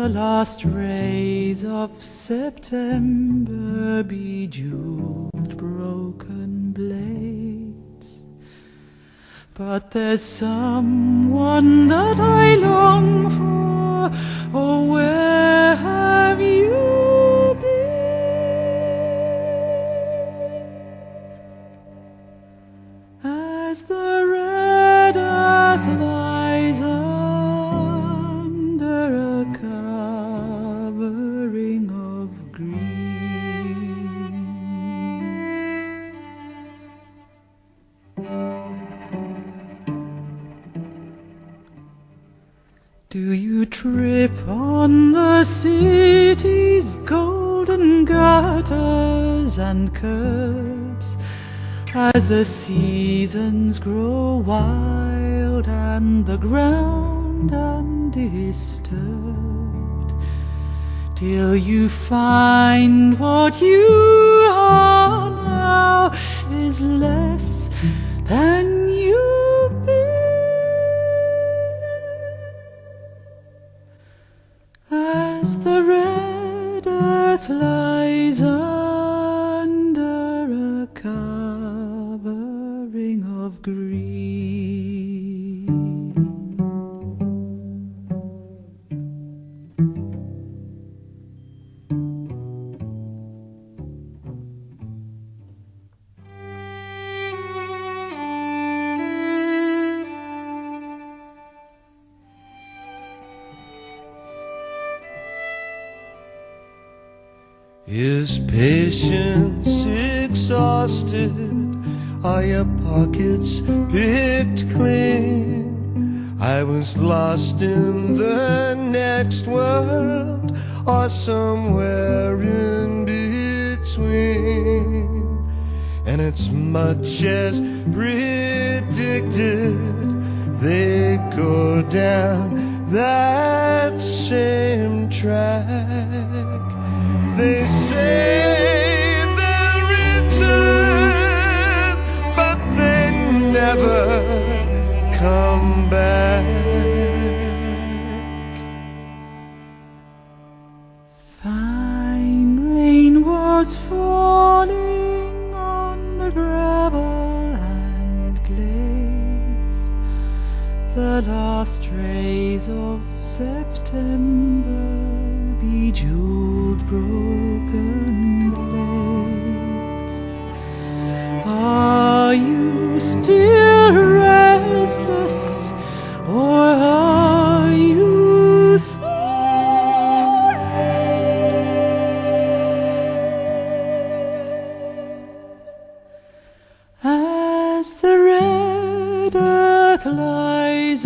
the last rays of September bejeweled broken blades. But there's someone that I long for. Oh, where have you been? As the red earth lies under a covering of green, do you trip on the city's golden gutters and curbs as the seasons grow wild and the ground undisturbed, till you find what you are now is less than you've been? As the red earth lies under a covering of green, is patience exhausted? Are your pockets picked clean? I was lost in the next world, or somewhere in between. And it's much as predicted, they go down that same track. They say they'll return, but they never come back. Fine rain was falling on the gravel and glaze, the last rays of September bejeweled broken blades. Are you still restless, or are you sorry? As the red earth lies